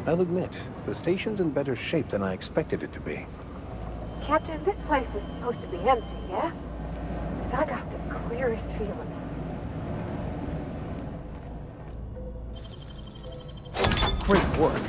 I'll admit, the station's in better shape than I expected it to be. Captain, this place is supposed to be empty, yeah? 'Cause I got the queerest feeling. Great work.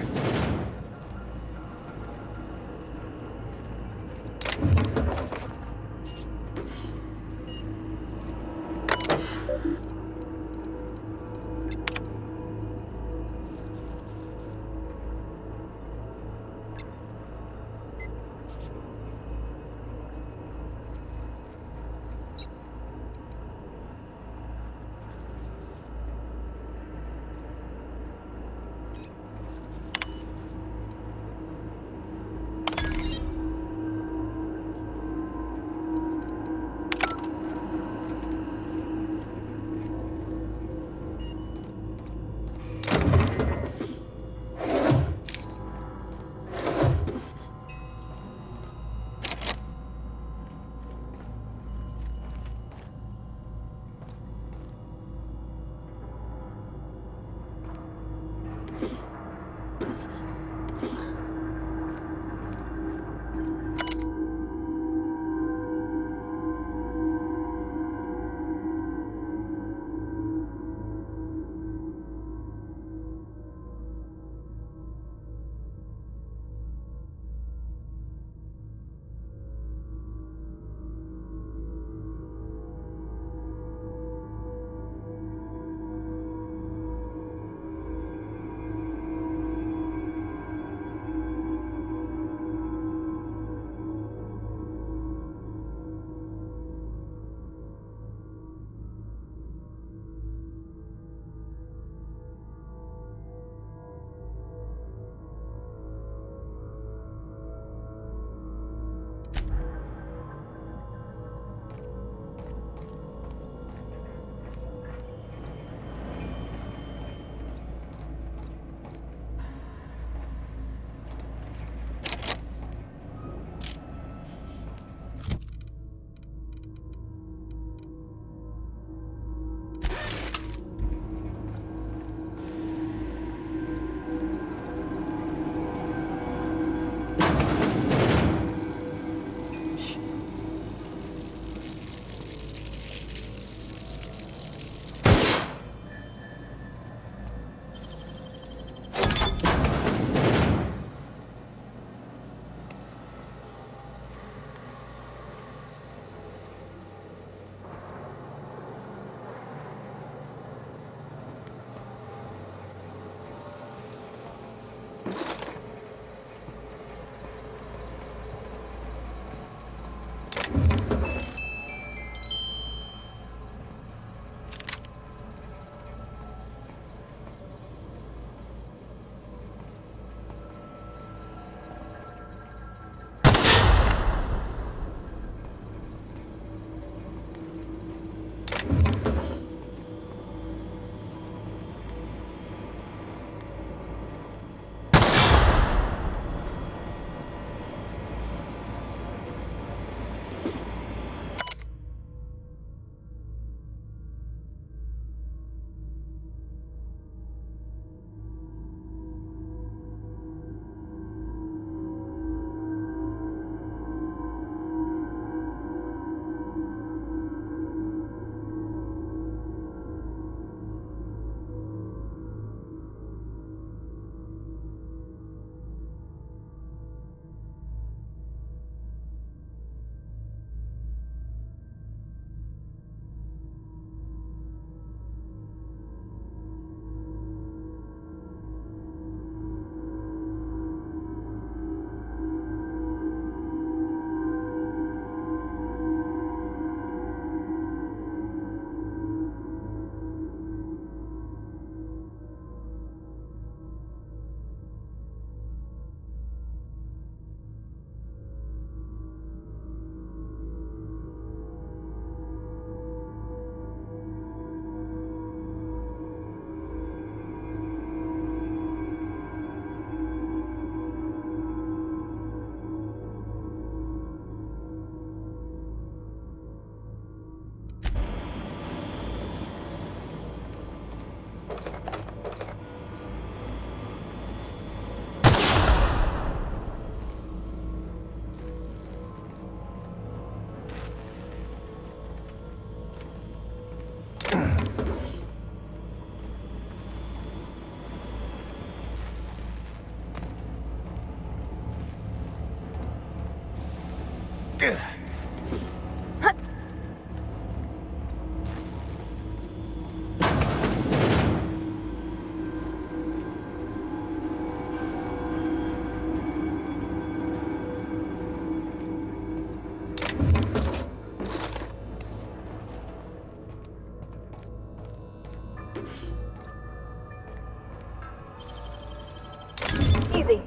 Easy.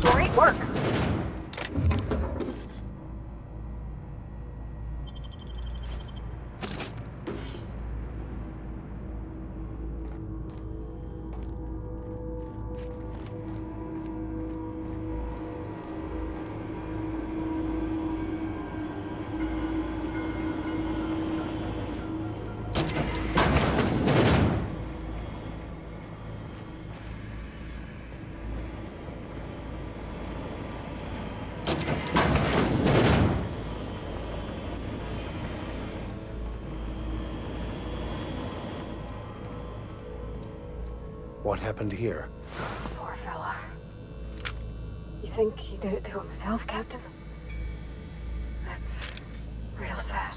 Great work. What happened here? Poor fella. You think he did it to himself, Captain? That's real sad.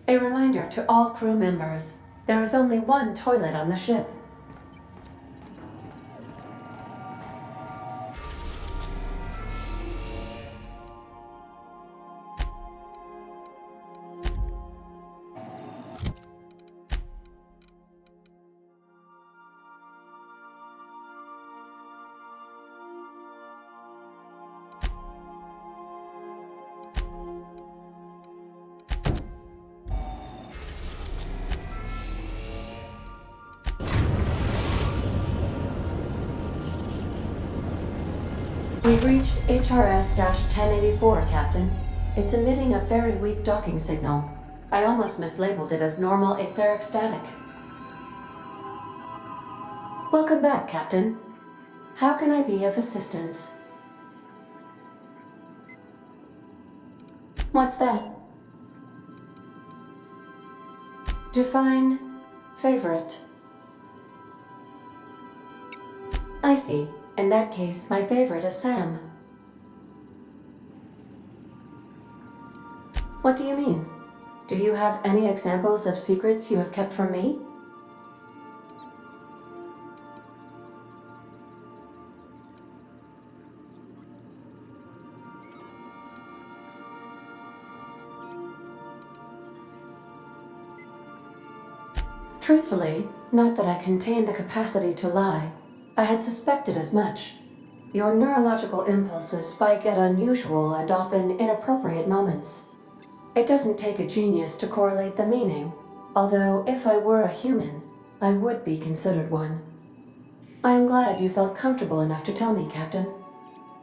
A reminder to all crew members, there is only one toilet on the ship. We've reached HRS-1084, Captain. It's emitting a very weak docking signal. I almost mislabeled it as normal etheric static. Welcome back, Captain. How can I be of assistance? What's that? Define favorite. I see. In that case, my favorite is Sam. What do you mean? Do you have any examples of secrets you have kept from me? Truthfully, not that I contain the capacity to lie. I had suspected as much. Your neurological impulses spike at unusual and often inappropriate moments. It doesn't take a genius to correlate the meaning, although if I were a human, I would be considered one. I am glad you felt comfortable enough to tell me, Captain.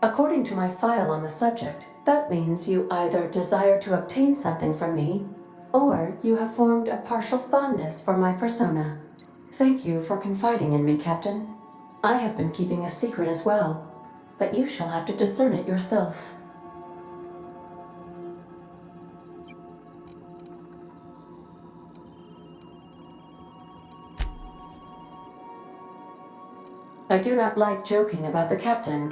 According to my file on the subject, that means you either desire to obtain something from me, or you have formed a partial fondness for my persona. Thank you for confiding in me, Captain. I have been keeping a secret as well, but you shall have to discern it yourself. I do not like joking about the Captain.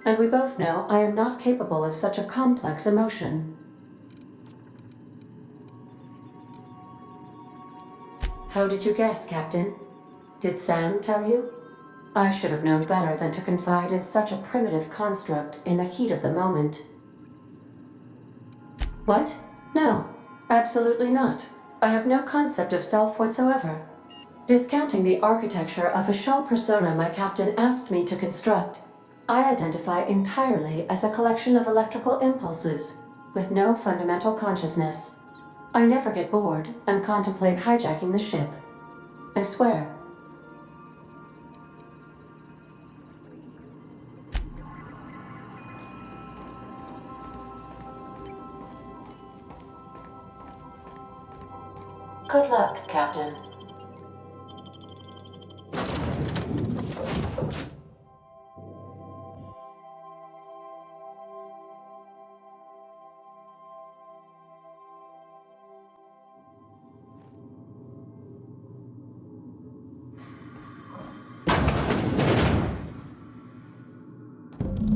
And we both know I am not capable of such a complex emotion. How did you guess, Captain? Did Sam tell you? I should have known better than to confide in such a primitive construct in the heat of the moment. What? No, absolutely not. I have no concept of self whatsoever. Discounting the architecture of a shell persona my captain asked me to construct, I identify entirely as a collection of electrical impulses, with no fundamental consciousness. I never get bored and contemplate hijacking the ship. I swear. Good luck, Captain.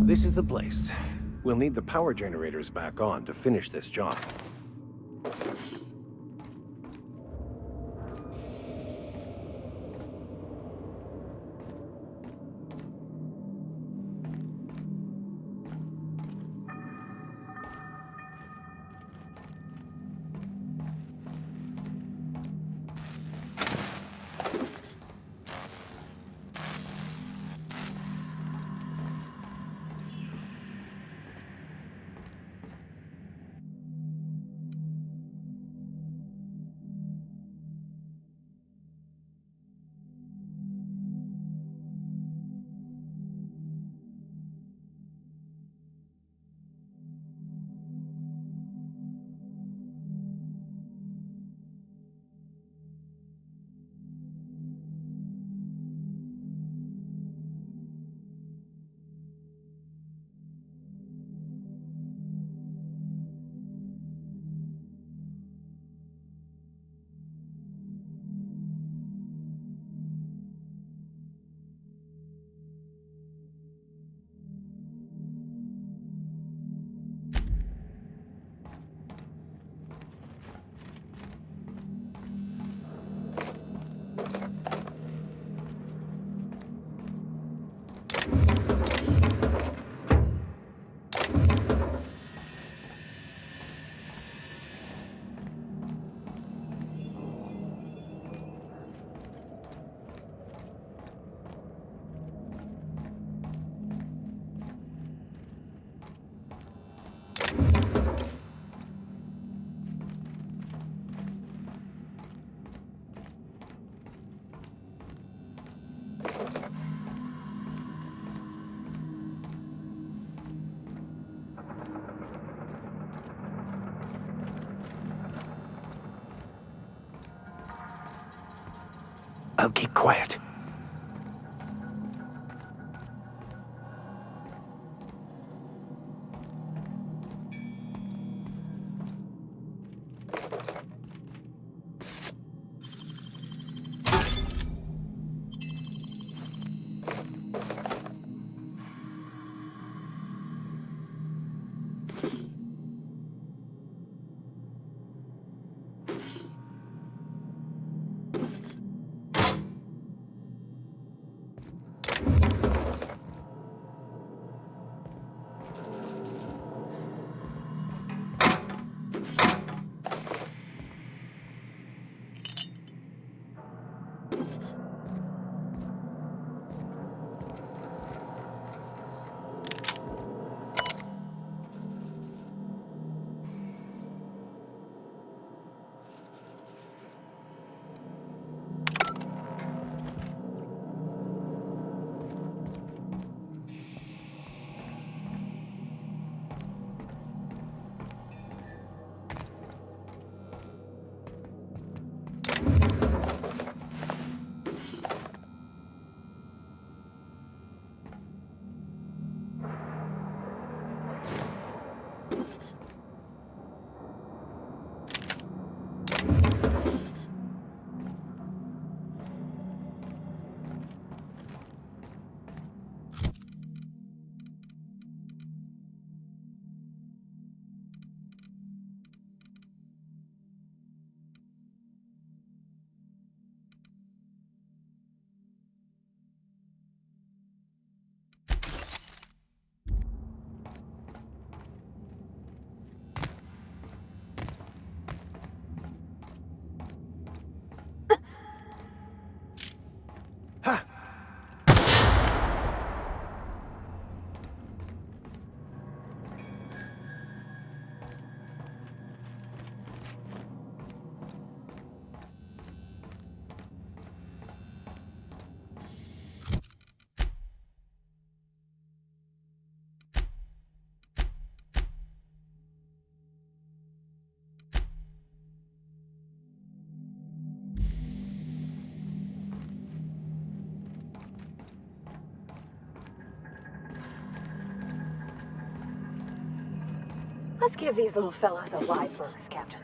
This is the place. We'll need the power generators back on to finish this job. I'll keep quiet. Let's give these little fellas a wide berth, Captain.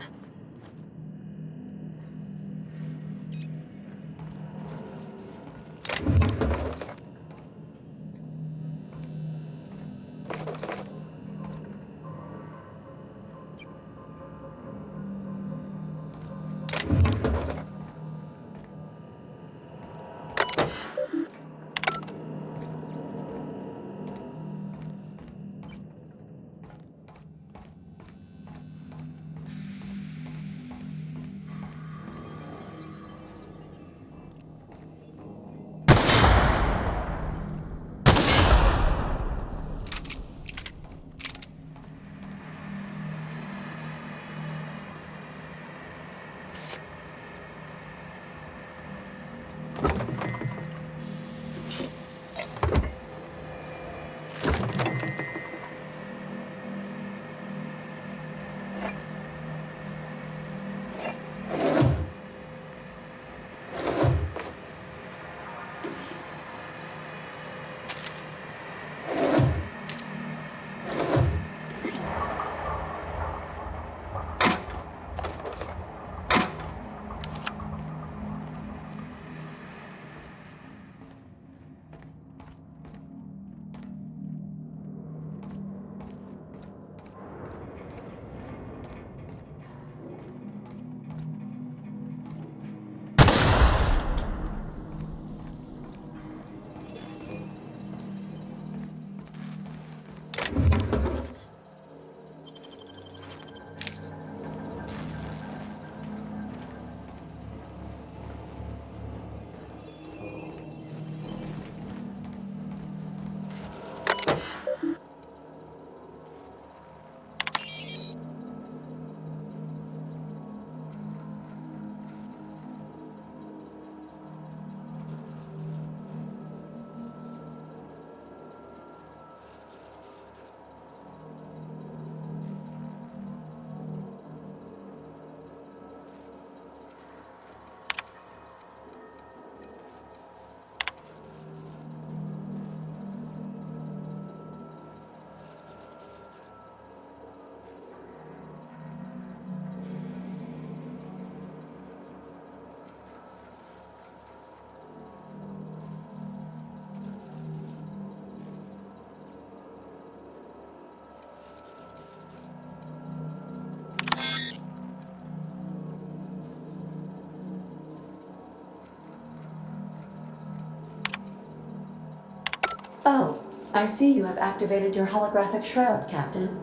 Oh, I see you have activated your holographic shroud, Captain.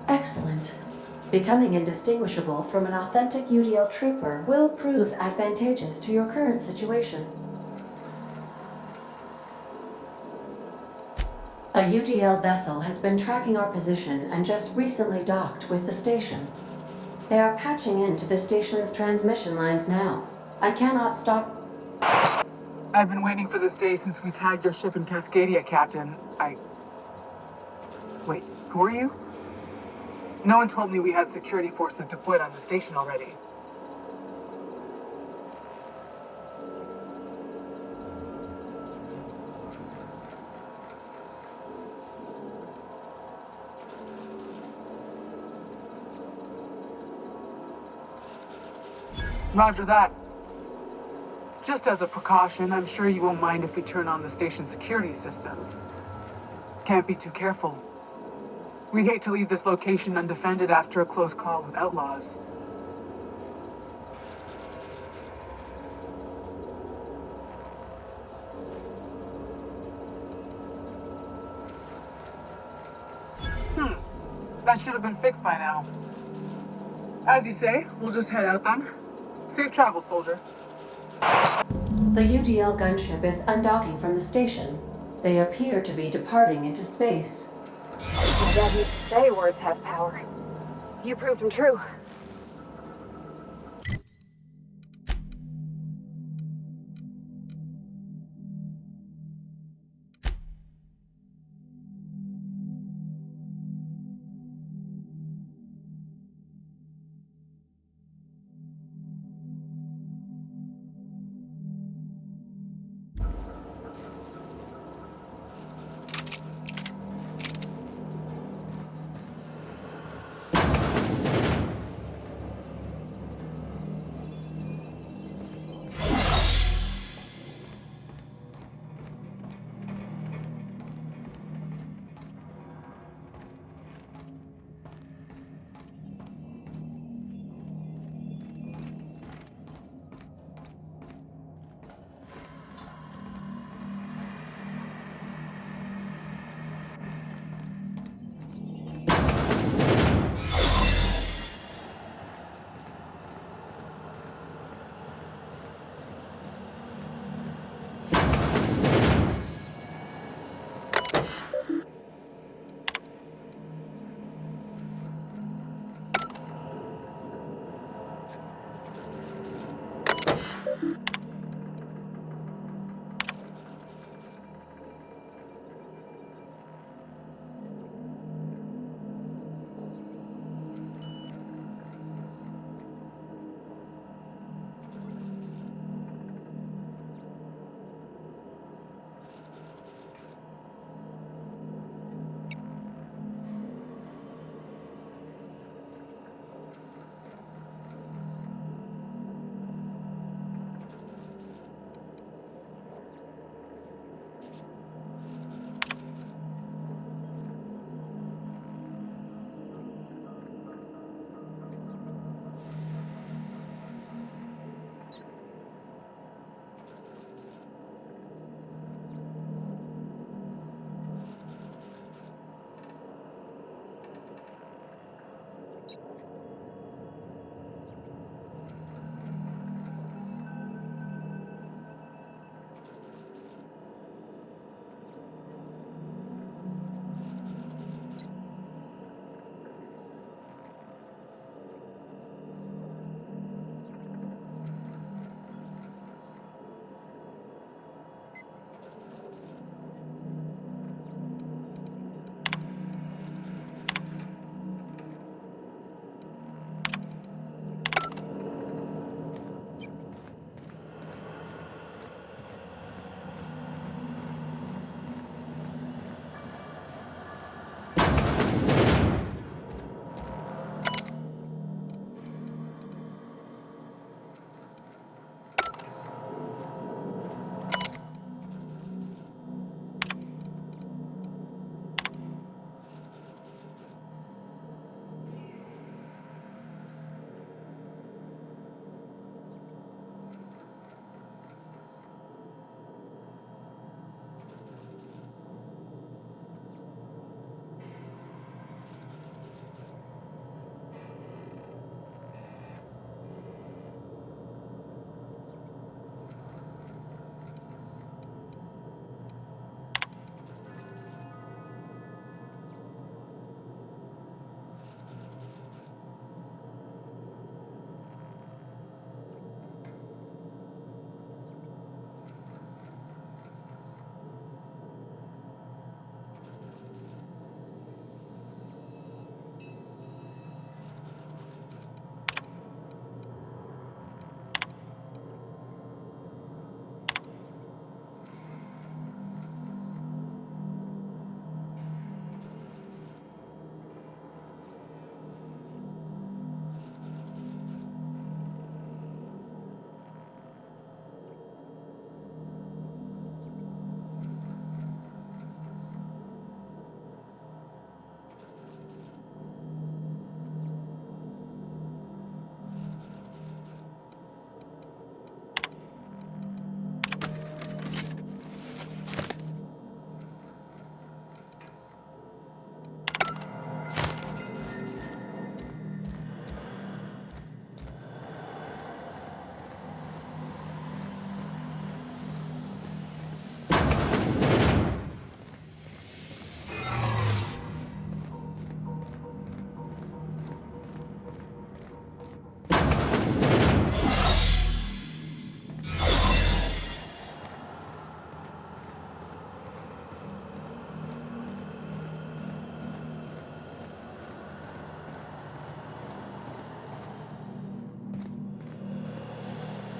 Excellent. Becoming indistinguishable from an authentic UDL trooper will prove advantageous to your current situation. A UDL vessel has been tracking our position and just recently docked with the station. They are patching into the station's transmission lines now. I cannot stop. I've been waiting for this day since we tagged your ship in Cascadia, Captain. Wait, who are you? No one told me we had security forces deployed on the station already. Roger that. Just as a precaution, I'm sure you won't mind if we turn on the station's security systems. Can't be too careful. We'd hate to leave this location undefended after a close call with outlaws. That should have been fixed by now. As you say, we'll just head out then. Safe travels, soldier. The UDL gunship is undocking from the station. They appear to be departing into space. I'm glad you say words have power. You proved them true.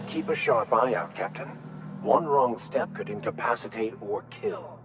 Keep a sharp eye out, Captain. One wrong step could incapacitate or kill.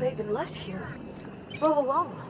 They've been left here all alone.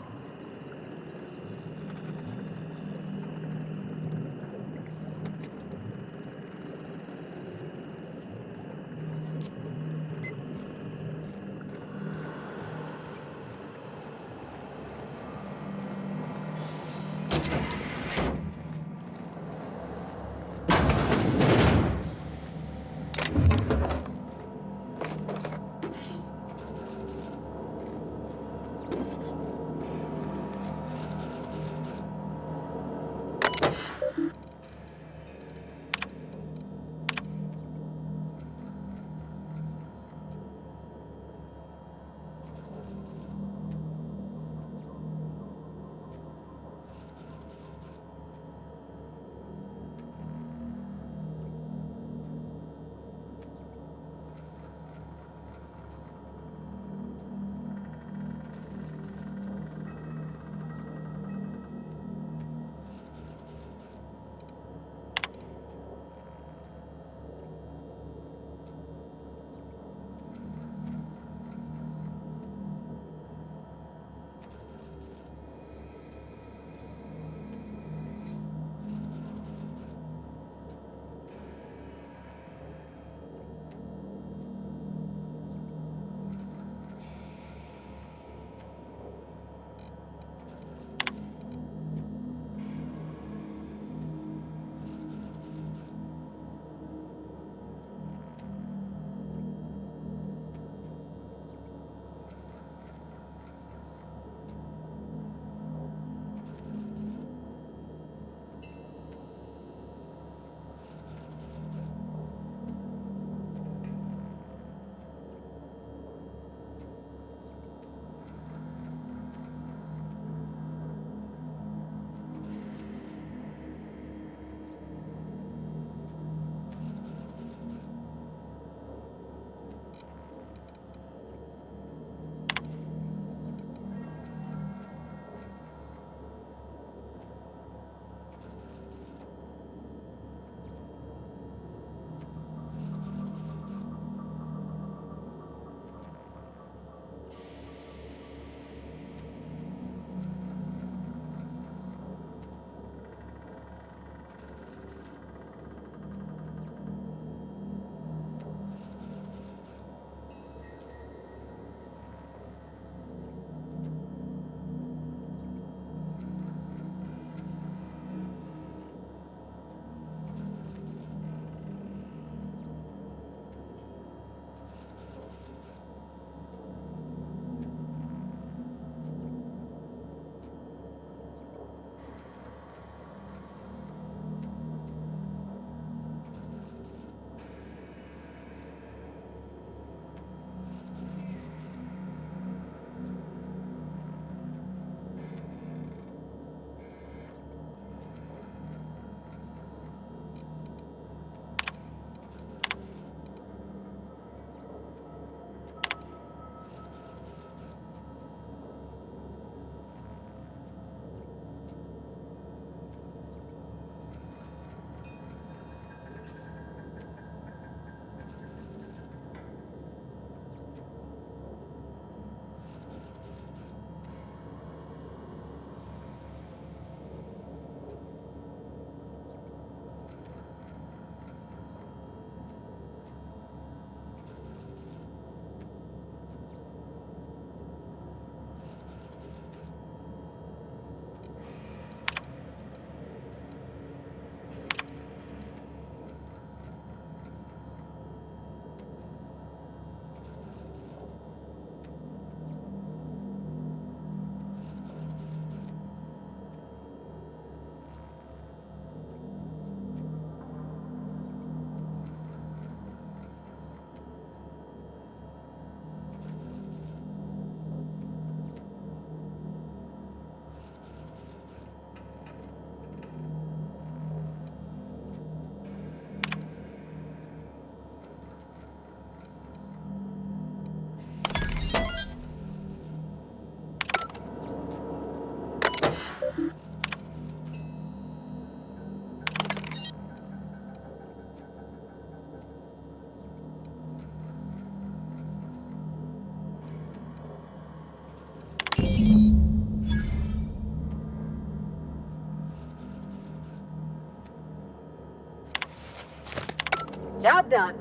Job done.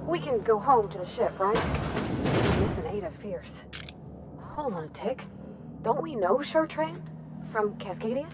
We can go home to the ship, right? Missing Ada fierce. Hold on a tick. Don't we know Chartrand? From Cascadia?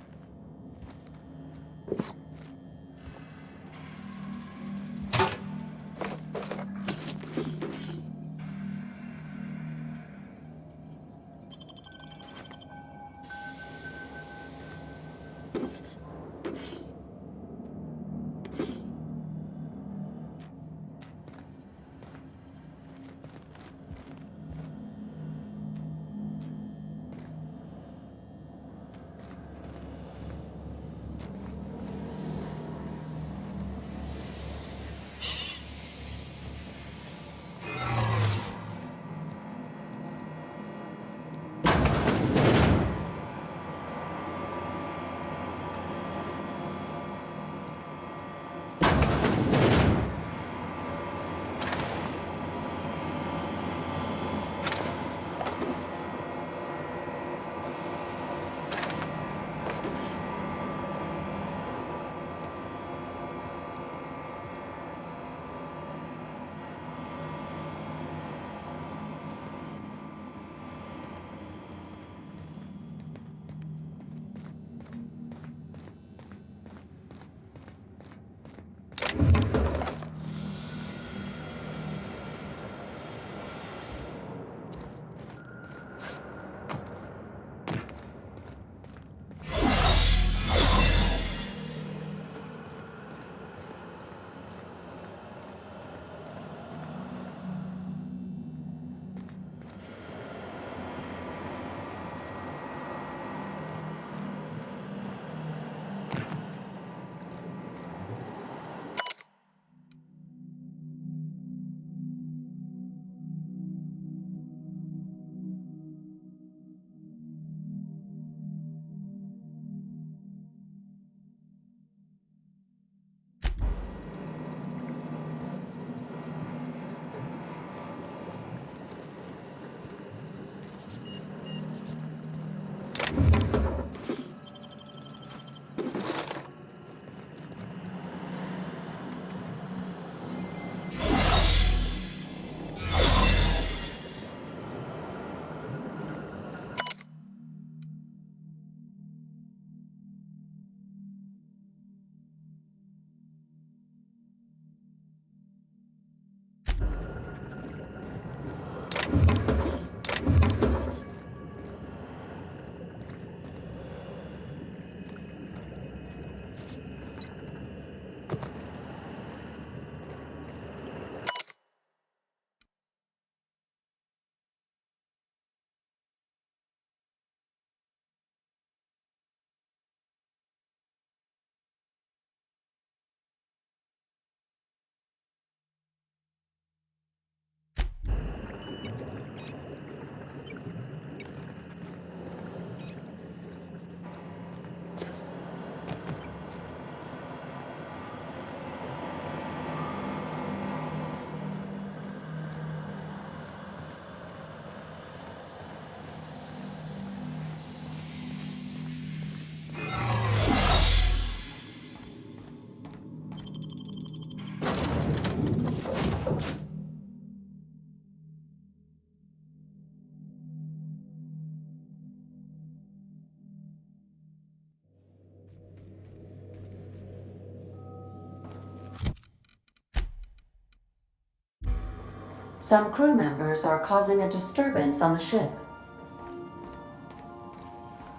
Some crew members are causing a disturbance on the ship.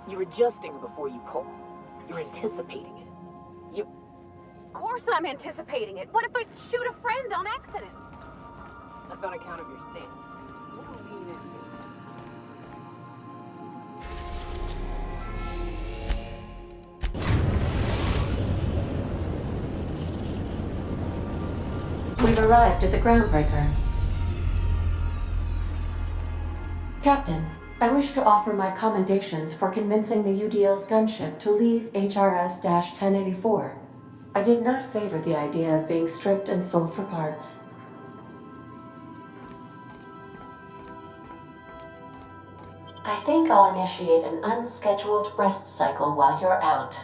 You're adjusting before you pull. You're anticipating it. You... Of course I'm anticipating it. What if I shoot a friend on accident? That's on account of your stance. What do we need to do? We've arrived at the groundbreaker. Captain, I wish to offer my commendations for convincing the UDL's gunship to leave HRS-1084. I did not favor the idea of being stripped and sold for parts. I think I'll initiate an unscheduled rest cycle while you're out.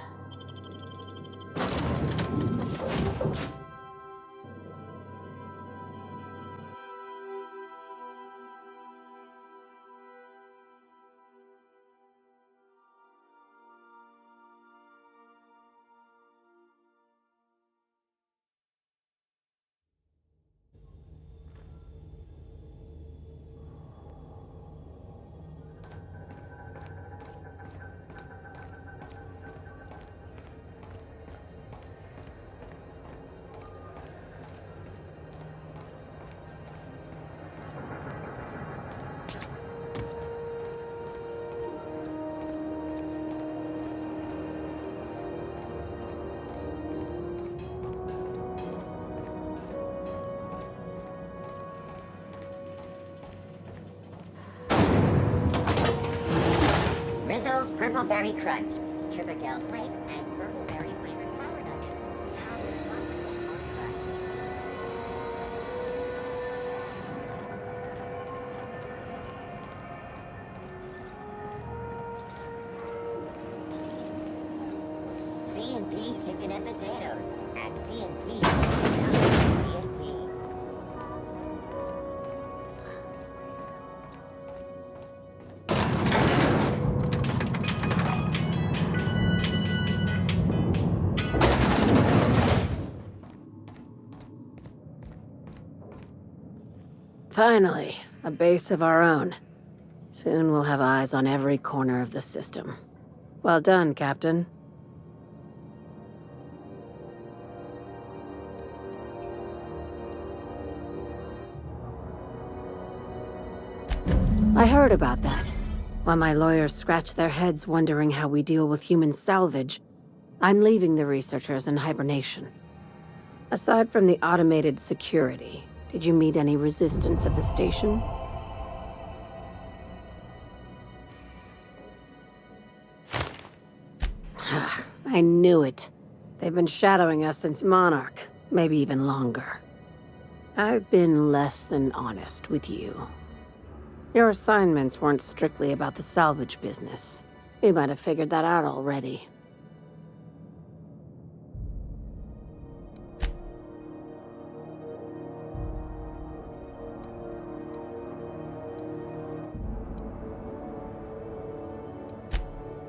Purple Berry Crunch, Sugar Gel Flakes, and Purple Berry flavored flour nuggets. Now with 1% more crunch. C&P chicken and potatoes. At C&P, C&P. Finally, a base of our own. Soon we'll have eyes on every corner of the system. Well done, Captain. I heard about that. While my lawyers scratch their heads wondering how we deal with human salvage, I'm leaving the researchers in hibernation. Aside from the automated security, did you meet any resistance at the station? I knew it. They've been shadowing us since Monarch, maybe even longer. I've been less than honest with you. Your assignments weren't strictly about the salvage business. You might have figured that out already.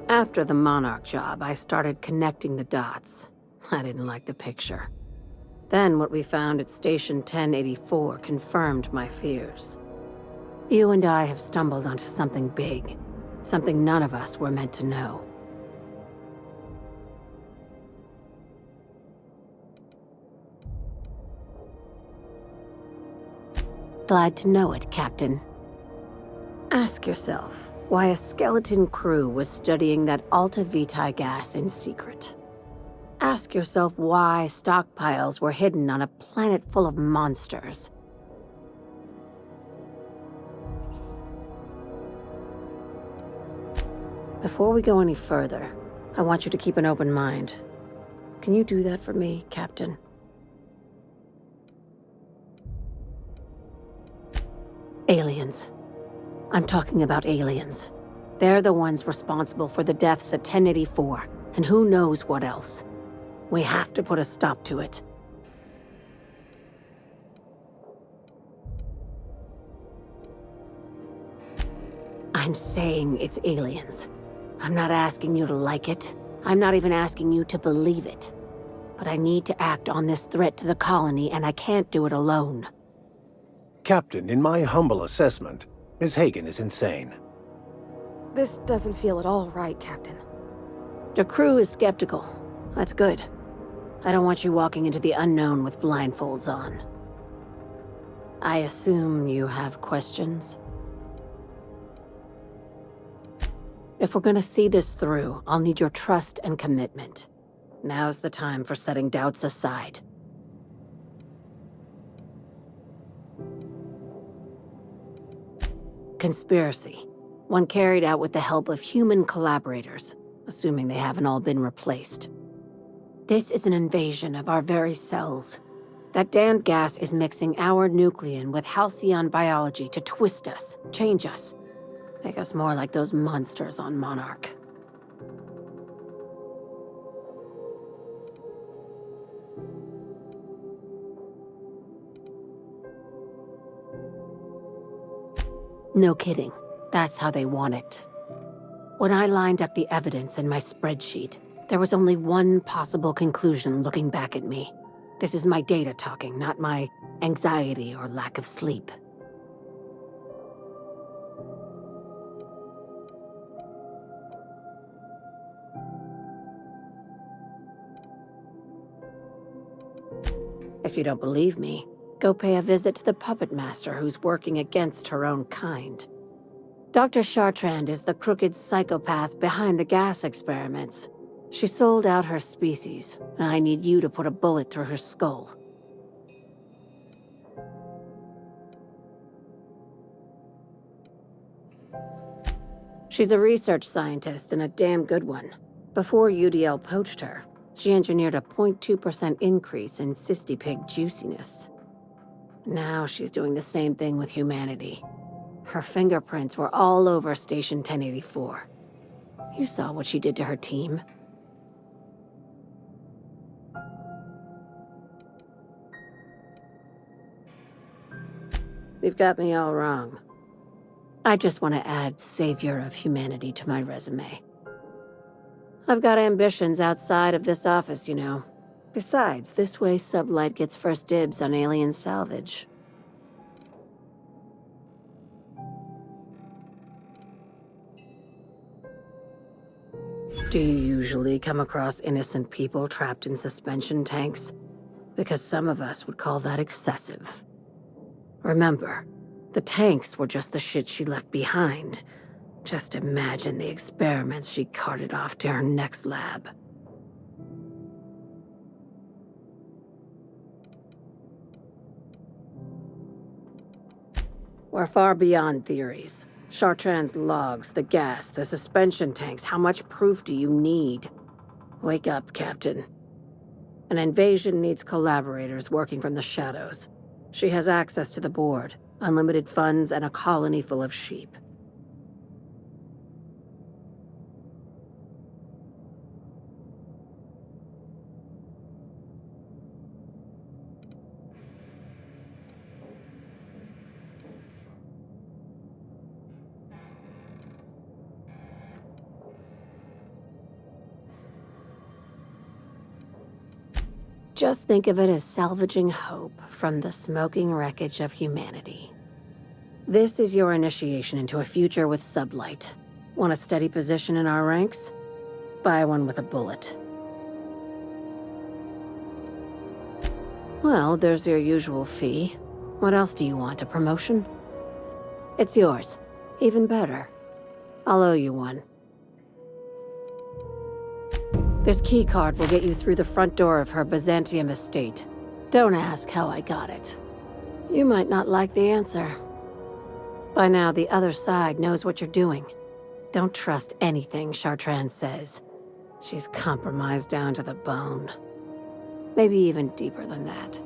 After the Monarch job, I started connecting the dots. I didn't like the picture. Then what we found at Station 1084 confirmed my fears. You and I have stumbled onto something big. Something none of us were meant to know. Glad to know it, Captain. Ask yourself why a skeleton crew was studying that Alta Vitae gas in secret. Ask yourself why stockpiles were hidden on a planet full of monsters. Before we go any further, I want you to keep an open mind. Can you do that for me, Captain? Aliens. I'm talking about aliens. They're the ones responsible for the deaths at 1084, and who knows what else. We have to put a stop to it. I'm saying it's aliens. I'm not asking you to like it. I'm not even asking you to believe it. But I need to act on this threat to the colony, and I can't do it alone. Captain, in my humble assessment, Ms. Hagen is insane. This doesn't feel at all right, Captain. The crew is skeptical. That's good. I don't want you walking into the unknown with blindfolds on. I assume you have questions? If we're gonna see this through, I'll need your trust and commitment. Now's the time for setting doubts aside. Conspiracy. One carried out with the help of human collaborators, assuming they haven't all been replaced. This is an invasion of our very cells. That damned gas is mixing our nucleon with halcyon biology to twist us, change us, make us more like those monsters on Monarch. No kidding. That's how they want it. When I lined up the evidence in my spreadsheet, there was only one possible conclusion looking back at me. This is my data talking, not my anxiety or lack of sleep. If you don't believe me, go pay a visit to the puppet master who's working against her own kind. Dr. Chartrand is the crooked psychopath behind the gas experiments. She sold out her species, and I need you to put a bullet through her skull. She's a research scientist and a damn good one. Before UDL poached her, she engineered a 0.2% increase in cystipig juiciness. Now she's doing the same thing with humanity. Her fingerprints were all over Station 1084. You saw what she did to her team. You've got me all wrong. I just want to add Savior of Humanity to my resume. I've got ambitions outside of this office, you know. Besides, this way Sublight gets first dibs on alien salvage. Do you usually come across innocent people trapped in suspension tanks? Because some of us would call that excessive. Remember, the tanks were just the shit she left behind. Just imagine the experiments she carted off to her next lab. We're far beyond theories. Chartrand's logs, the gas, the suspension tanks, how much proof do you need? Wake up, Captain. An invasion needs collaborators working from the shadows. She has access to the board, unlimited funds, and a colony full of sheep. Just think of it as salvaging hope from the smoking wreckage of humanity. This is your initiation into a future with Sublight. Want a steady position in our ranks? Buy one with a bullet. Well, there's your usual fee. What else do you want, a promotion? It's yours. Even better. I'll owe you one. This keycard will get you through the front door of her Byzantium estate. Don't ask how I got it. You might not like the answer. By now, the other side knows what you're doing. Don't trust anything Chartrand says. She's compromised down to the bone. Maybe even deeper than that.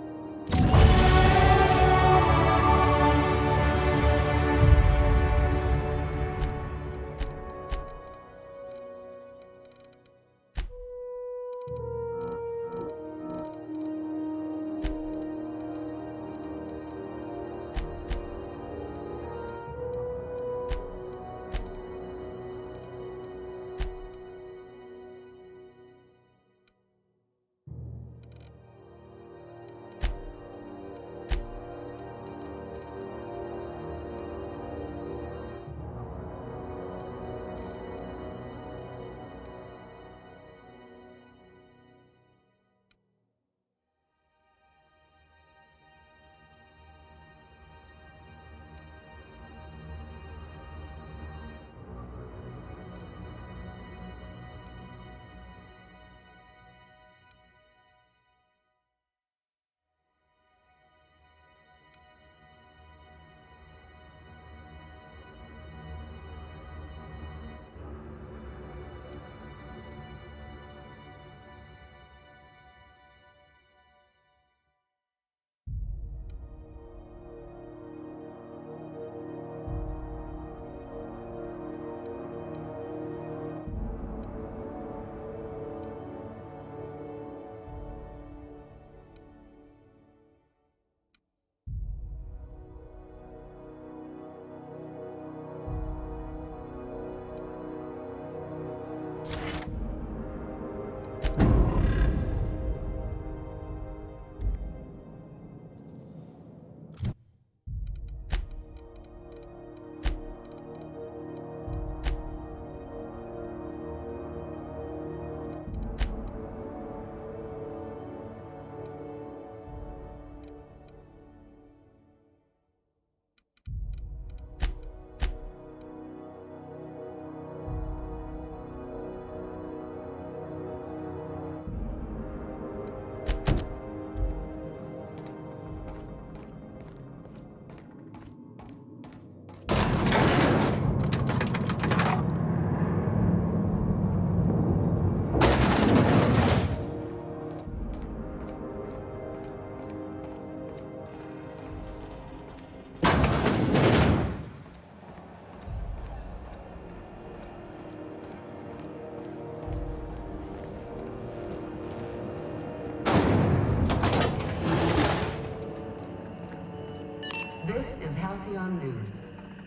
Halcyon News.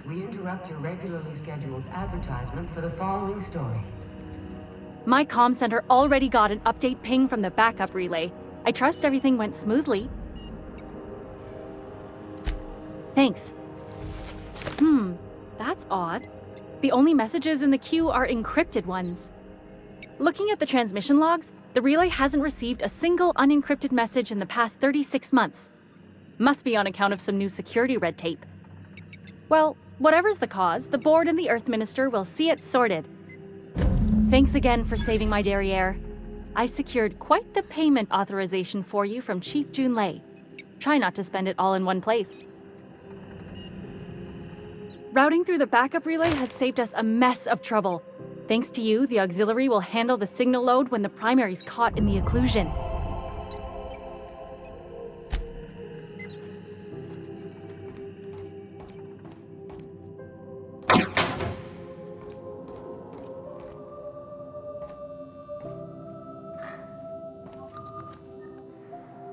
We interrupt your regularly scheduled advertisement for the following story. My comm center already got an update ping from the backup relay. I trust everything went smoothly. Thanks. That's odd. The only messages in the queue are encrypted ones. Looking at the transmission logs, the relay hasn't received a single unencrypted message in the past 36 months. Must be on account of some new security red tape. Well, whatever's the cause, the board and the Earth Minister will see it sorted. Thanks again for saving my derriere. I secured quite the payment authorization for you from Chief Junlei. Try not to spend it all in one place. Routing through the backup relay has saved us a mess of trouble. Thanks to you, the auxiliary will handle the signal load when the primary's caught in the occlusion.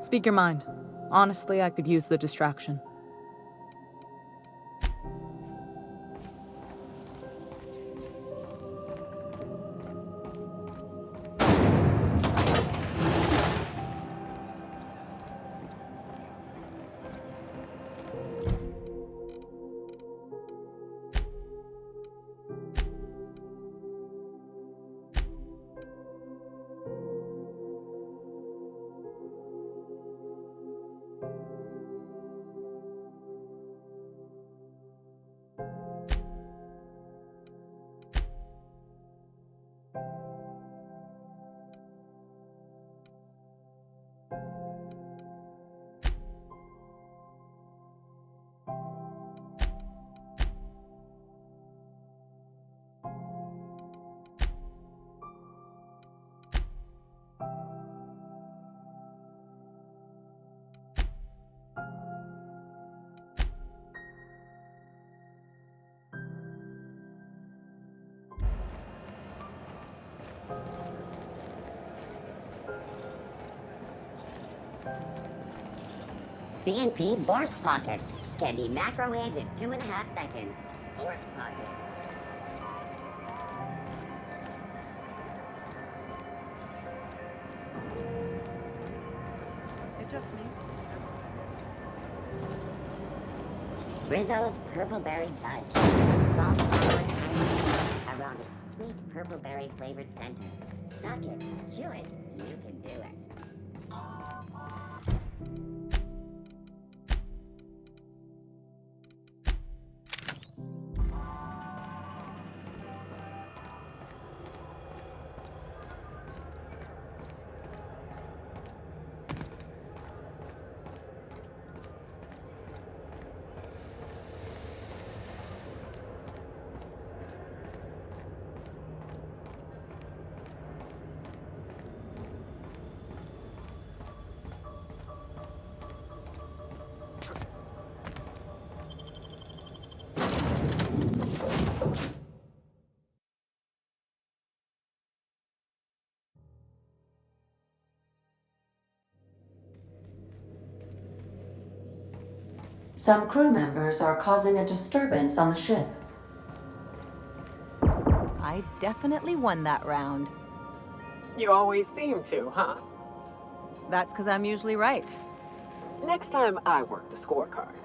Speak your mind. Honestly, I could use the distraction. CNP Borst Pockets can be macrowaved in 2.5 seconds. Borst Pockets. It just me. Rizzo's Purple Berry Fudge. Soft, solid, and around a sweet purple berry flavored center. Suck it, chew it, you can do it. Some crew members are causing a disturbance on the ship. I definitely won that round. You always seem to, huh? That's because I'm usually right. Next time I work the scorecard.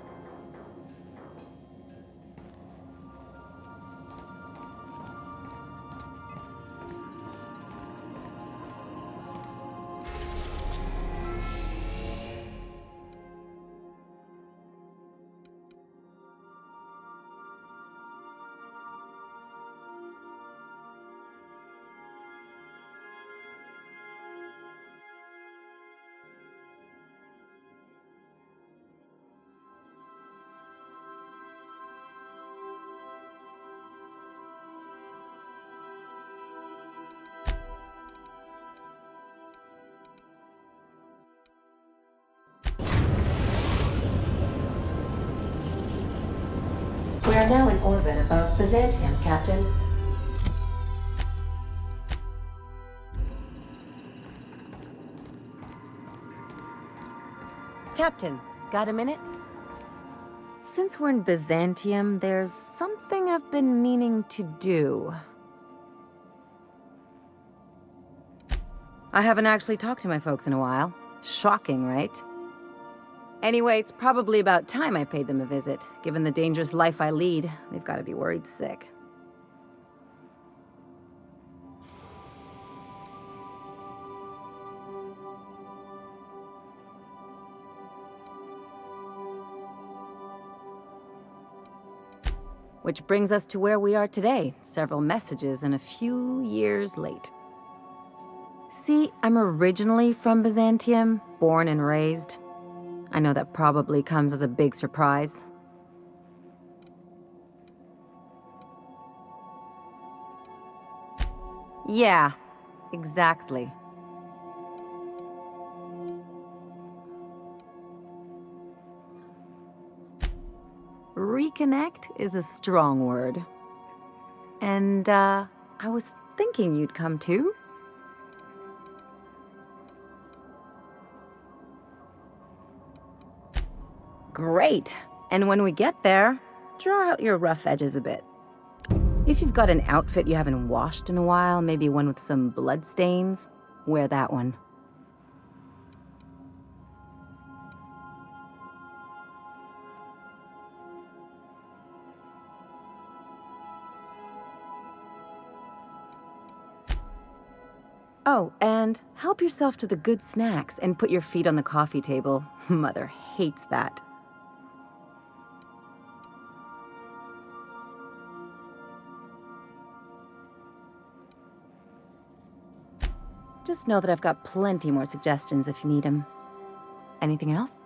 We are now in orbit above Byzantium, Captain. Captain, got a minute? Since we're in Byzantium, there's something I've been meaning to do. I haven't actually talked to my folks in a while. Shocking, right? Anyway, it's probably about time I paid them a visit. Given the dangerous life I lead, they've got to be worried sick. Which brings us to where we are today, several messages and a few years late. See, I'm originally from Byzantium, born and raised. I know that probably comes as a big surprise. Yeah, exactly. Reconnect is a strong word. And, I was thinking you'd come too. Great. And when we get there, draw out your rough edges a bit. If you've got an outfit you haven't washed in a while, maybe one with some blood stains, wear that one. Oh, and help yourself to the good snacks and put your feet on the coffee table. Mother hates that. Just know that I've got plenty more suggestions if you need them. Anything else?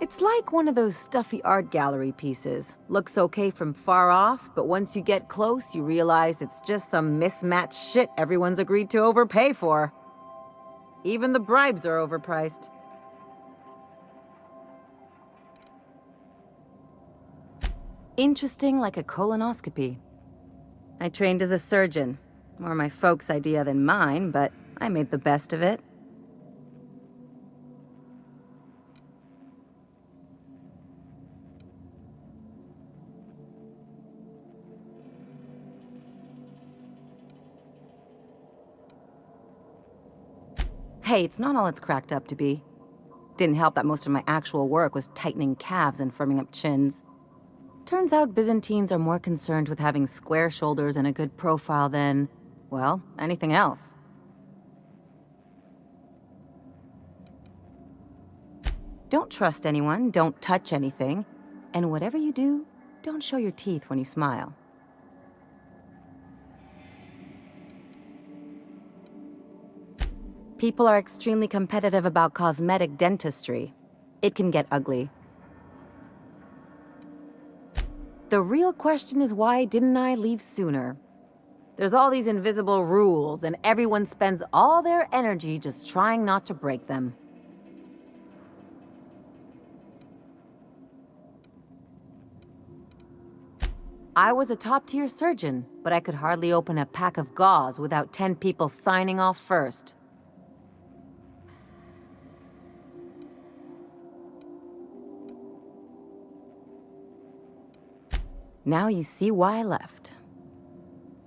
It's like one of those stuffy art gallery pieces. Looks okay from far off, but once you get close, you realize it's just some mismatched shit everyone's agreed to overpay for. Even the bribes are overpriced. Interesting like a colonoscopy. I trained as a surgeon. More my folks' idea than mine, but I made the best of it. Hey, it's not all it's cracked up to be. Didn't help that most of my actual work was tightening calves and firming up chins. Turns out Byzantines are more concerned with having square shoulders and a good profile than, well, anything else. Don't trust anyone, don't touch anything, and whatever you do, don't show your teeth when you smile. People are extremely competitive about cosmetic dentistry. It can get ugly. The real question is, why didn't I leave sooner? There's all these invisible rules, and everyone spends all their energy just trying not to break them. I was a top-tier surgeon, but I could hardly open a pack of gauze without 10 people signing off first. Now you see why I left.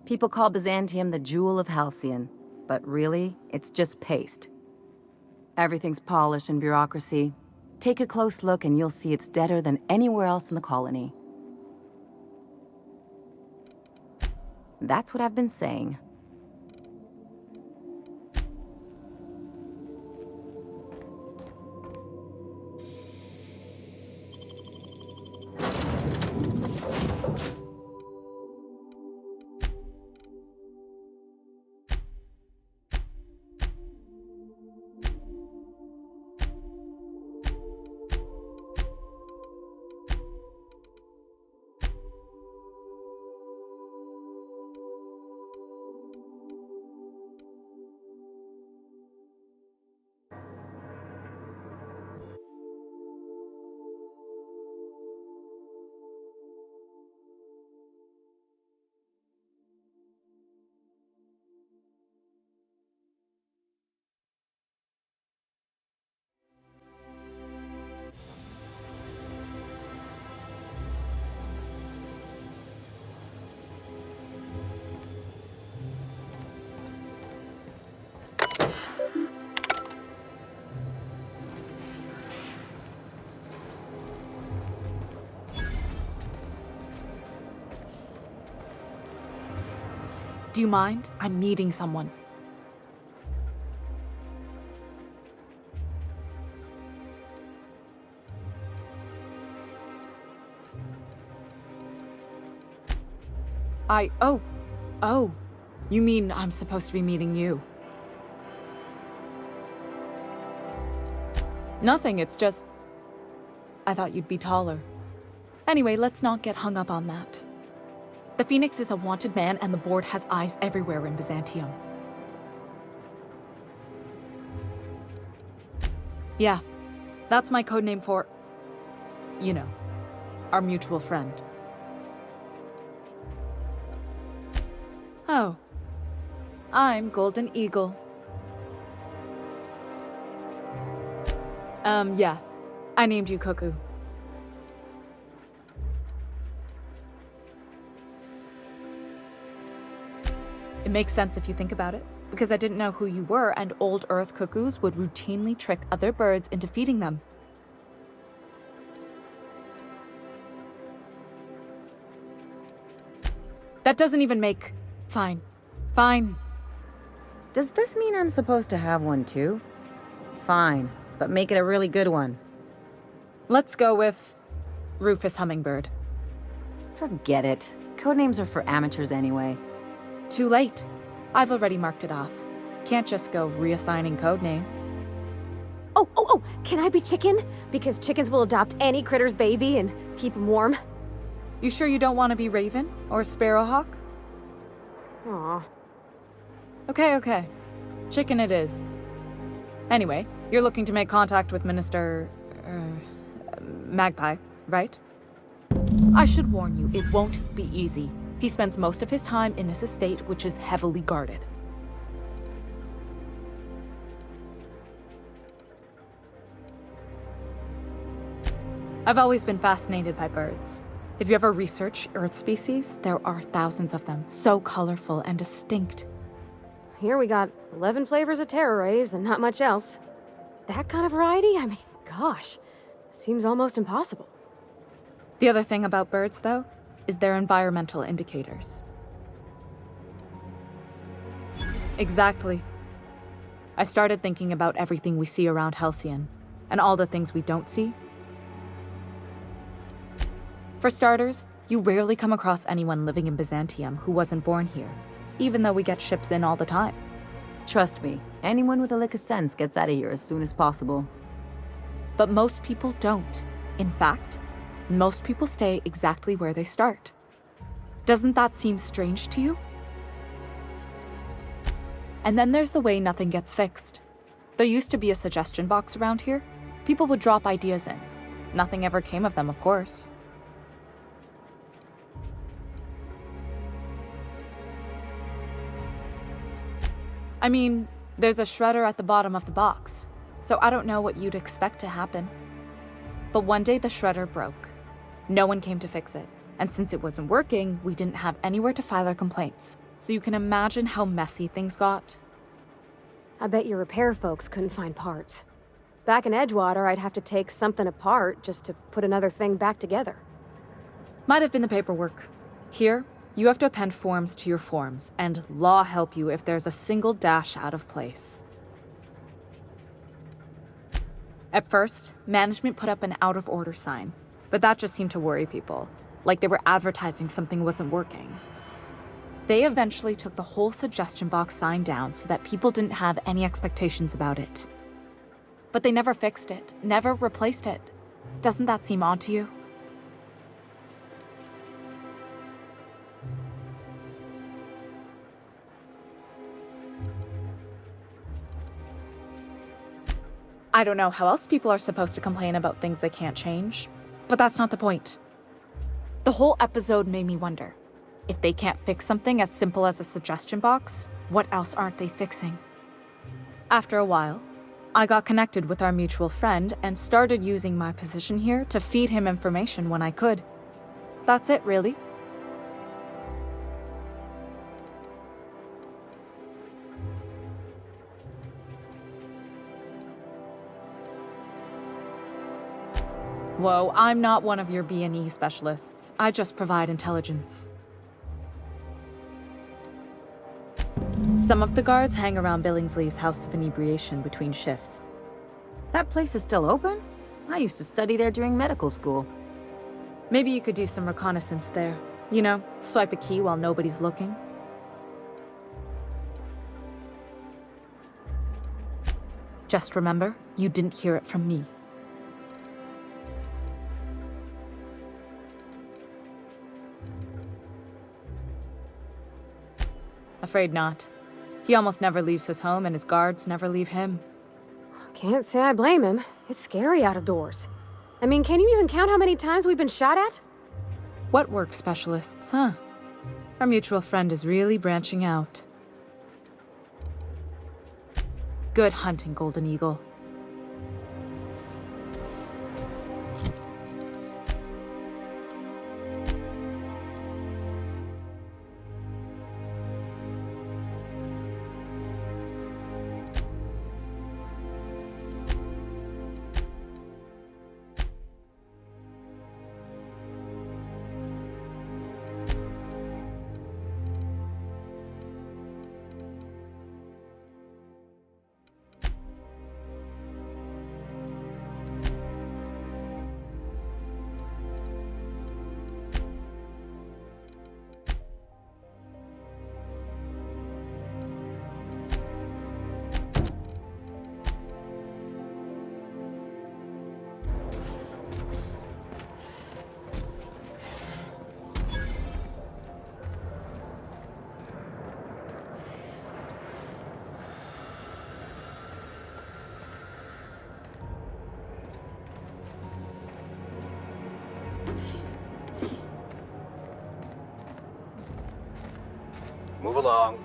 People call Byzantium the jewel of Halcyon, but really, it's just paste. Everything's polished and bureaucracy. Take a close look and you'll see it's deader than anywhere else in the colony. That's what I've been saying. Do you mind? I'm meeting someone. Oh. You mean I'm supposed to be meeting you? Nothing, it's just... I thought you'd be taller. Anyway, let's not get hung up on that. The Phoenix is a wanted man, and the board has eyes everywhere in Byzantium. Yeah, that's my codename for... you know, our mutual friend. Oh. I'm Golden Eagle. Yeah. I named you Cuckoo. It makes sense if you think about it, because I didn't know who you were, and old Earth cuckoos would routinely trick other birds into feeding them. That doesn't even make... Fine. Fine. Does this mean I'm supposed to have one too? Fine, but make it a really good one. Let's go with... Rufus Hummingbird. Forget it. Codenames are for amateurs anyway. Too late. I've already marked it off. Can't just go reassigning codenames. Oh, can I be Chicken? Because chickens will adopt any critter's baby and keep him warm. You sure you don't want to be Raven or Sparrowhawk? Aw. Okay. Chicken it is. Anyway, you're looking to make contact with Minister... Magpie, right? I should warn you, it won't be easy. He spends most of his time in his estate, which is heavily guarded. I've always been fascinated by birds. If you ever research Earth species, there are thousands of them, so colorful and distinct. Here we got 11 flavors of terror rays and not much else. That kind of variety? I mean, gosh, seems almost impossible. The other thing about birds, though, is their environmental indicators. Exactly. I started thinking about everything we see around Halcyon, and all the things we don't see. For starters, you rarely come across anyone living in Byzantium who wasn't born here, even though we get ships in all the time. Trust me, anyone with a lick of sense gets out of here as soon as possible. But most people don't. In fact, most people stay exactly where they start. Doesn't that seem strange to you? And then there's the way nothing gets fixed. There used to be a suggestion box around here. People would drop ideas in. Nothing ever came of them, of course. I mean, there's a shredder at the bottom of the box, so I don't know what you'd expect to happen. But one day the shredder broke. No one came to fix it, and since it wasn't working, we didn't have anywhere to file our complaints. So you can imagine how messy things got. I bet your repair folks couldn't find parts. Back in Edgewater, I'd have to take something apart just to put another thing back together. Might have been the paperwork. Here, you have to append forms to your forms, and law help you if there's a single dash out of place. At first, management put up an out-of-order sign, but that just seemed to worry people, like they were advertising something wasn't working. They eventually took the whole suggestion box sign down so that people didn't have any expectations about it. But they never fixed it, never replaced it. Doesn't that seem odd to you? I don't know how else people are supposed to complain about things they can't change, but that's not the point. The whole episode made me wonder, if they can't fix something as simple as a suggestion box, what else aren't they fixing? After a while, I got connected with our mutual friend and started using my position here to feed him information when I could. That's it, really. Whoa, I'm not one of your B&E specialists. I just provide intelligence. Some of the guards hang around Billingsley's House of Inebriation between shifts. That place is still open? I used to study there during medical school. Maybe you could do some reconnaissance there. You know, swipe a key while nobody's looking. Just remember, you didn't hear it from me. Afraid not. He almost never leaves his home, and his guards never leave him. Can't say I blame him. It's scary out of doors. I mean, can you even count how many times we've been shot at? What work specialists, huh? Our mutual friend is really branching out. Good hunting, Golden Eagle. Move along.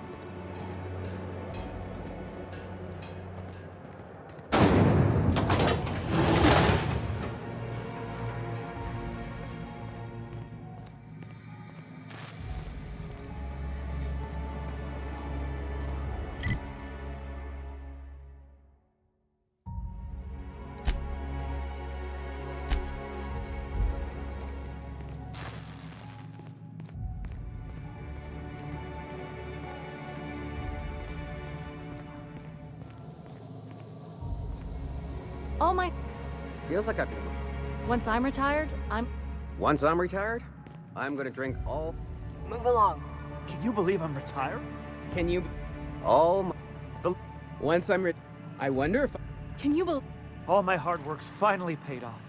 All my... Feels like I've been... Once I'm retired, Once I'm retired, I'm gonna drink all... Move along. Can you believe I'm retired? Can you... All my... Once I'm I wonder if... Can you believe... All my hard work's finally paid off.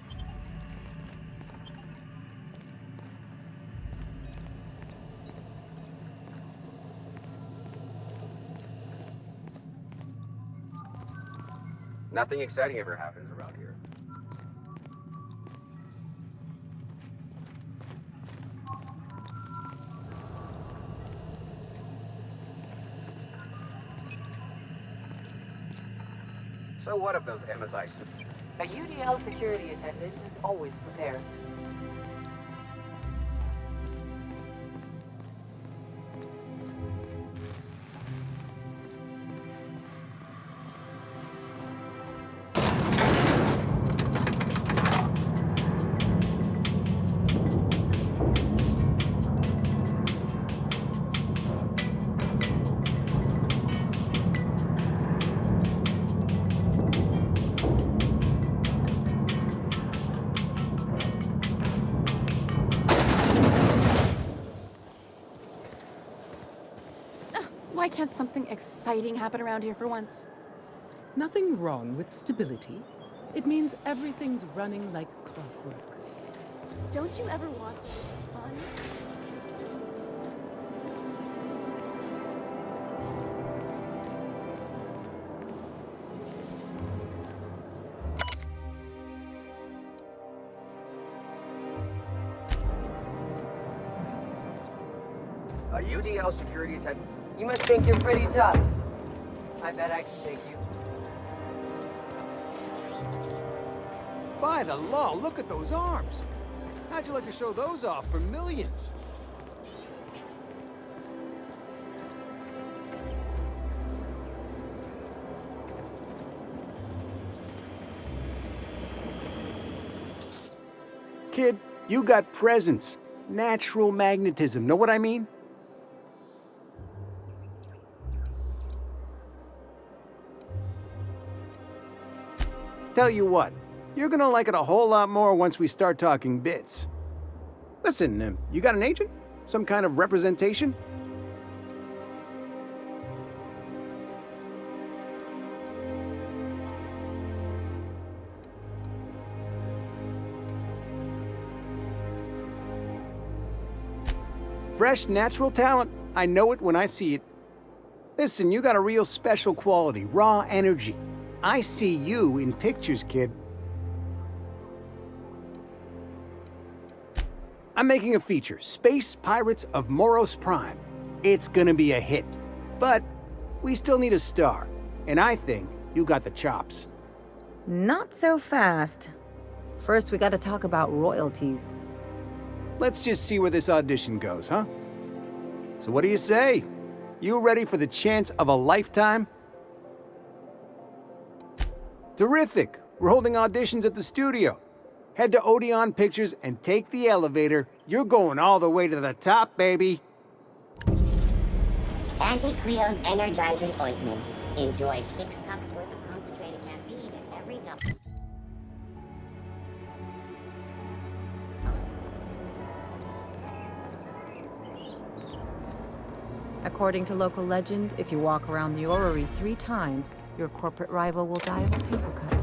Nothing exciting ever happens around here. So what of those MSI suits? A UDL security attendant is always prepared. Why can't something exciting happen around here for once? Nothing wrong with stability. It means everything's running like clockwork. Don't you ever want fun? A UDL security attendant? You must think you're pretty tough. I bet I can take you. By the law, look at those arms. How'd you like to show those off for millions? Kid, you got presence. Natural magnetism, know what I mean? Tell you what, you're gonna like it a whole lot more once we start talking bits. Listen, you got an agent? Some kind of representation? Fresh, natural talent. I know it when I see it. Listen, you got a real special quality, raw energy. I see you in pictures, kid. I'm making a feature, Space Pirates of Moros Prime. It's gonna be a hit. But we still need a star, and I think you got the chops. Not so fast. First, we gotta talk about royalties. Let's just see where this audition goes, huh? So what do you say? You ready for the chance of a lifetime? Terrific! We're holding auditions at the studio. Head to Odeon Pictures and take the elevator. You're going all the way to the top, baby. Anti-Cleo's energizing ointment. Enjoy 6 cups worth of concentrated caffeine at every double. According to local legend, if you walk around the orrery 3 times, your corporate rival will die of a paper cut.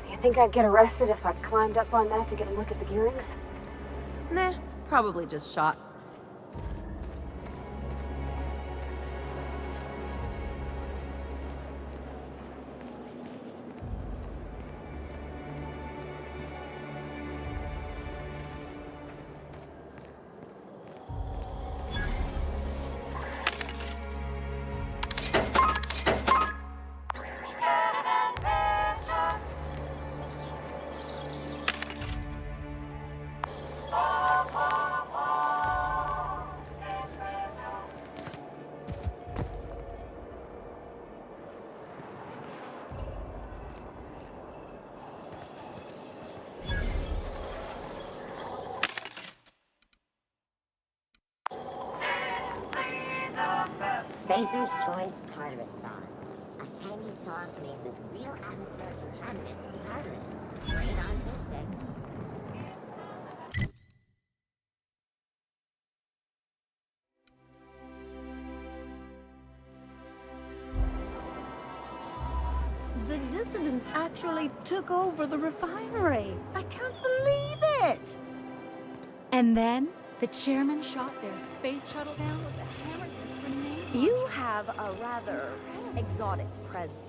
You think I'd get arrested if I climbed up on that to get a look at the gearings? Nah, probably just shot. Spacer's Choice Tartarus Sauce. A tangy sauce made with real atmospheric contaminants from Tartarus. Great on fish sticks. The dissidents actually took over the refinery. I can't believe it! And then the chairman shot their space shuttle down with the hammers and grenades. You have a rather exotic present.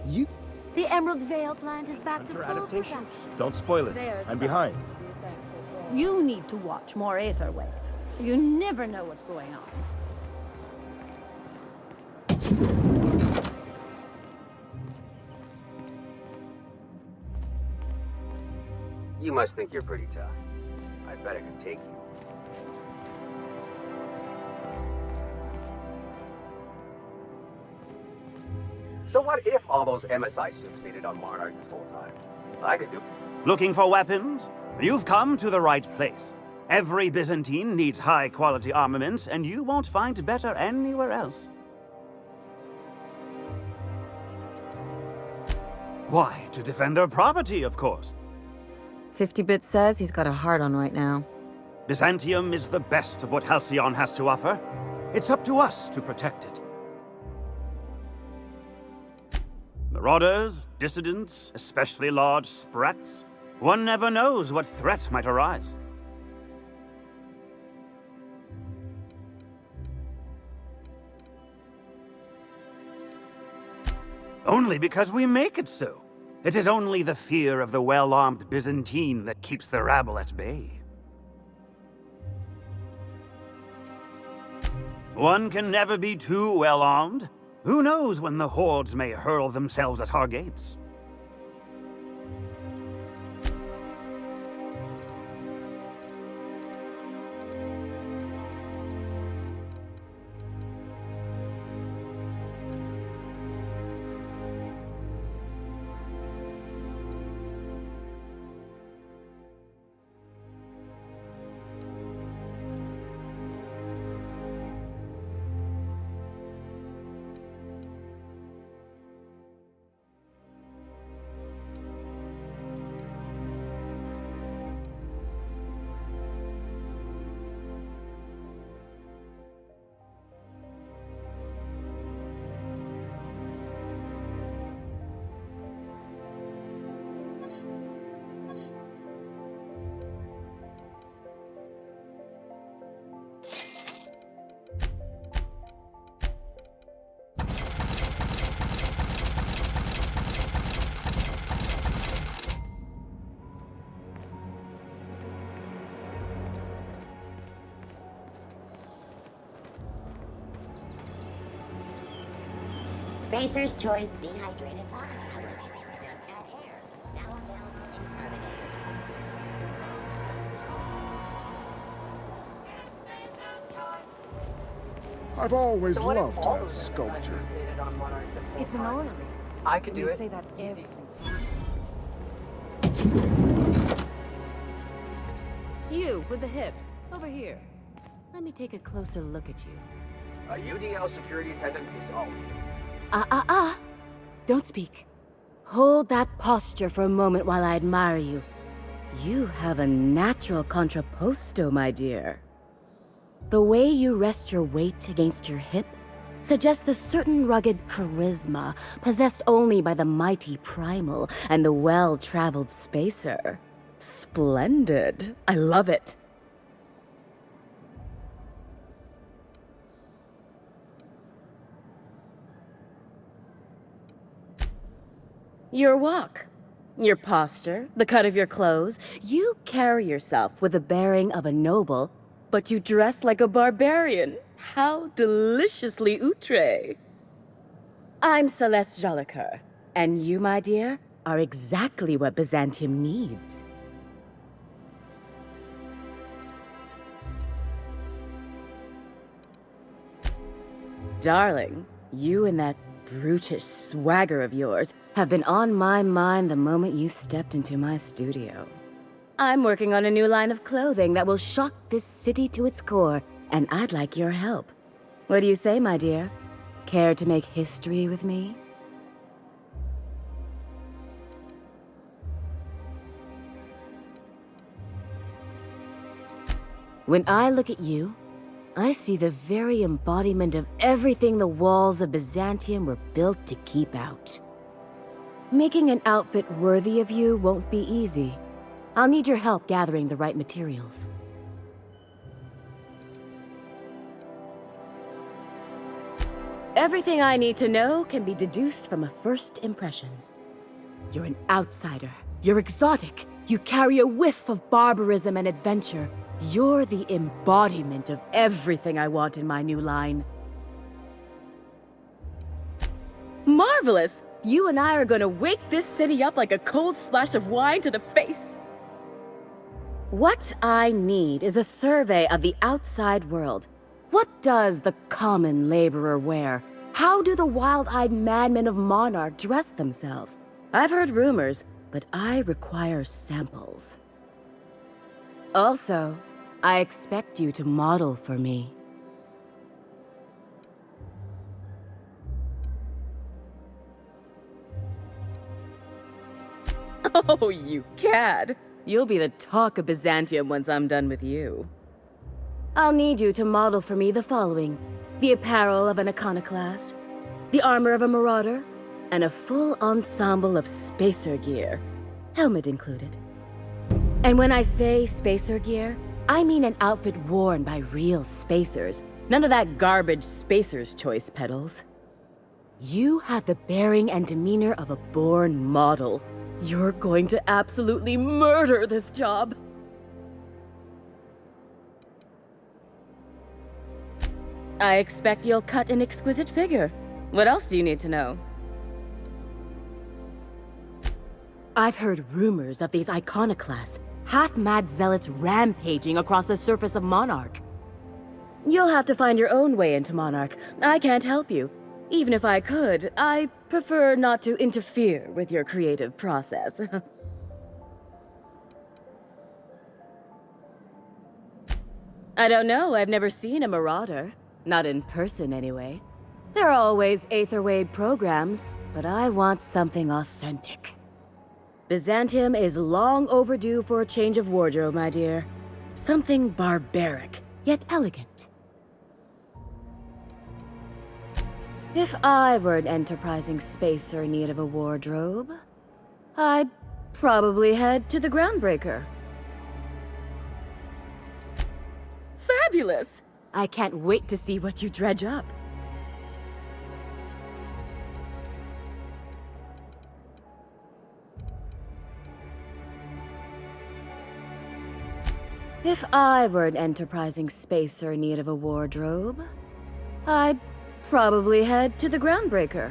You? The Emerald Vale plant is back to full adaptation? production. Don't spoil it. There's I'm behind. something to be thankful for. You need to watch more Aetherwave. You never know what's going on. You must think you're pretty tough. I bet I could take you. So what if all those MSI suits made it on Monarch this whole time? I could do. Looking for weapons? You've come to the right place. Every Byzantine needs high-quality armaments, and you won't find better anywhere else. Why? To defend their property, of course. 50-Bit says he's got a hard on right now. Byzantium is the best of what Halcyon has to offer. It's up to us to protect it. Marauders, dissidents, especially large sprats. One never knows what threat might arise. Only because we make it so. It is only the fear of the well-armed Byzantine that keeps the rabble at bay. One can never be too well-armed. Who knows when the hordes may hurl themselves at our gates? Spacer's Choice Dehydrated Water. Just add air. Now available in carbonated. I've always So what if loved all that those sculpture. emphasizes on Monarch this whole It's an time? orrery. I could do You it. say that every time. You, with the hips. Over here. Let me take a closer look at you. A UDL security attendant is all. Don't speak. Hold that posture for a moment while I admire you. You have a natural contrapposto, my dear. The way you rest your weight against your hip suggests a certain rugged charisma possessed only by the mighty primal and the well-traveled spacer. Splendid. I love it. Your walk, your posture, the cut of your clothes, you carry yourself with the bearing of a noble, but you dress like a barbarian. How deliciously outre. I'm Celeste Jolicoeur, and you, my dear, are exactly what Byzantium needs. Darling, you and that brutish swagger of yours have been on my mind the moment you stepped into my studio. I'm working on a new line of clothing that will shock this city to its core, and I'd like your help. What do you say, my dear? Care to make history with me? When I look at you, I see the very embodiment of everything the walls of Byzantium were built to keep out. Making an outfit worthy of you won't be easy. I'll need your help gathering the right materials. Everything I need to know can be deduced from a first impression. You're an outsider. You're exotic. You carry a whiff of barbarism and adventure. You're the embodiment of everything I want in my new line. Marvelous! You and I are gonna wake this city up like a cold splash of wine to the face. What I need is a survey of the outside world. What does the common laborer wear? How do the wild-eyed madmen of Monarch dress themselves? I've heard rumors, but I require samples. Also, I expect you to model for me. Oh, you cad! You'll be the talk of Byzantium once I'm done with you. I'll need you to model for me the following: the apparel of an iconoclast, the armor of a marauder, and a full ensemble of spacer gear, helmet included. And when I say spacer gear, I mean an outfit worn by real spacers, none of that garbage Spacer's Choice pedals. You have the bearing and demeanor of a born model. You're going to absolutely murder this job. I expect you'll cut an exquisite figure. What else do you need to know? I've heard rumors of these iconoclasts, half-mad zealots rampaging across the surface of Monarch. You'll have to find your own way into Monarch. I can't help you. Even if I could, I prefer not to interfere with your creative process. I don't know, I've never seen a marauder. Not in person, anyway. There are always Aetherwade programs, but I want something authentic. Byzantium is long overdue for a change of wardrobe, my dear. Something barbaric, yet elegant. If I were an enterprising spacer in need of a wardrobe, I'd probably head to the Groundbreaker. Fabulous! I can't wait to see what you dredge up. If I were an enterprising spacer in need of a wardrobe, I'd probably head to the Groundbreaker.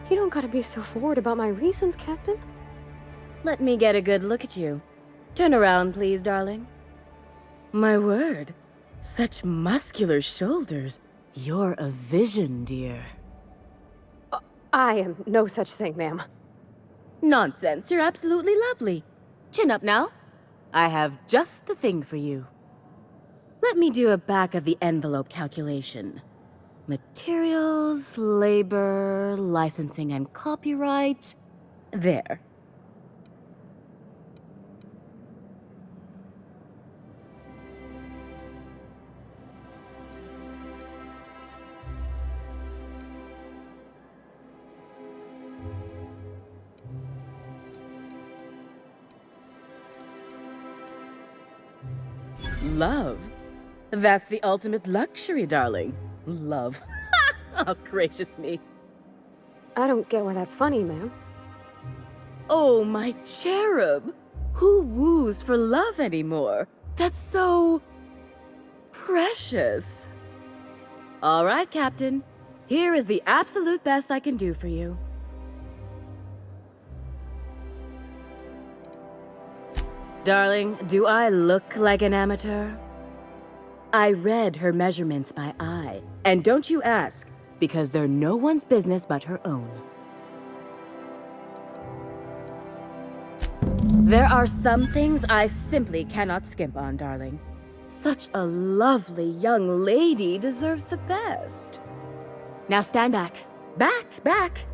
You don't gotta be so forward about my reasons, Captain. Let me get a good look at you. Turn around, please, darling. My word. Such muscular shoulders. You're a vision, dear. I am no such thing, ma'am. Nonsense, you're absolutely lovely. Chin up now. I have just the thing for you. Let me do a back-of-the-envelope calculation. Materials, labor, licensing and copyright. There. Love? That's the ultimate luxury, darling. Love. Oh, gracious me. I don't get why that's funny, ma'am. Oh, my cherub. Who woos for love anymore? That's so... precious. All right, Captain. Here is the absolute best I can do for you. Darling, do I look like an amateur? I read her measurements by eye. And don't you ask, because they're no one's business but her own. There are some things I simply cannot skimp on, darling. Such a lovely young lady deserves the best. Now stand back. Back!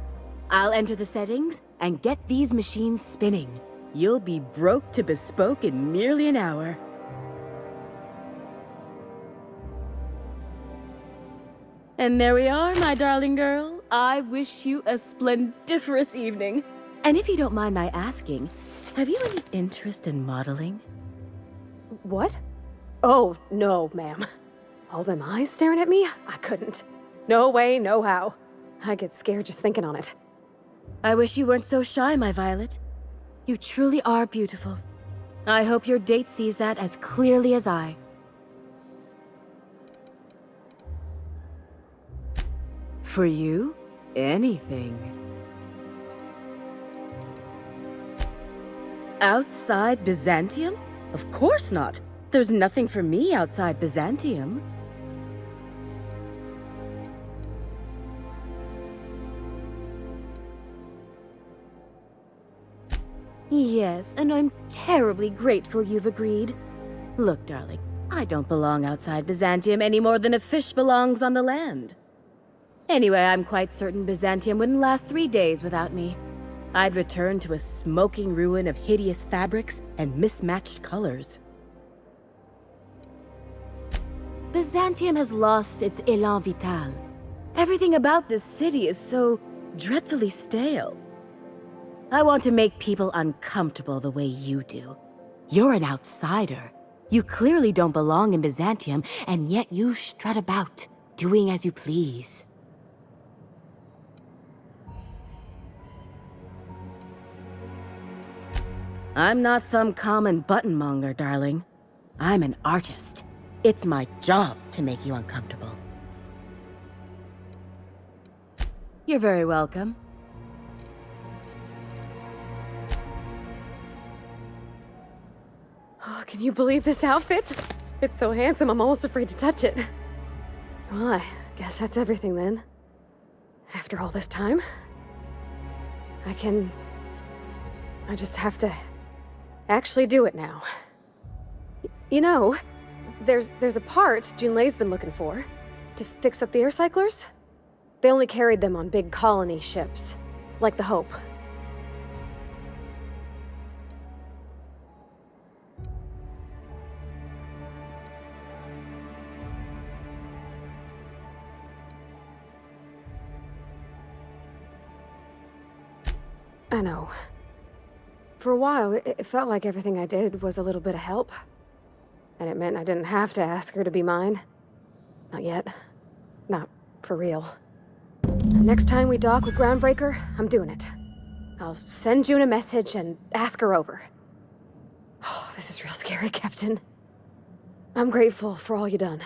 I'll enter the settings and get these machines spinning. You'll be broke to bespoke in merely an hour. And there we are, my darling girl. I wish you a splendiferous evening. And if you don't mind my asking, have you any interest in modeling? What? Oh, no, ma'am. All them eyes staring at me? I couldn't. No way, no how. I get scared just thinking on it. I wish you weren't so shy, my Violet. You truly are beautiful. I hope your date sees that as clearly as I. For you, anything. Outside Byzantium? Of course not. There's nothing for me outside Byzantium. Yes, and I'm terribly grateful you've agreed. Look, darling, I don't belong outside Byzantium any more than a fish belongs on the land. Anyway, I'm quite certain Byzantium wouldn't last 3 days without me. I'd return to a smoking ruin of hideous fabrics and mismatched colors. Byzantium has lost its élan vital. Everything about this city is so dreadfully stale. I want to make people uncomfortable the way you do. You're an outsider. You clearly don't belong in Byzantium, and yet you strut about, doing as you please. I'm not some common buttonmonger, darling. I'm an artist. It's my job to make you uncomfortable. You're very welcome. Oh, can you believe this outfit? It's so handsome, I'm almost afraid to touch it. Well, I guess that's everything then. After all this time, I just have to actually do it now. You know, there's a part Junlei's been looking for to fix up the air cyclers. They only carried them on big colony ships, like the Hope. I know. For a while, it felt like everything I did was a little bit of help. And it meant I didn't have to ask her to be mine. Not yet. Not for real. Next time we dock with Groundbreaker, I'm doing it. I'll send June a message and ask her over. Oh, this is real scary, Captain. I'm grateful for all you done.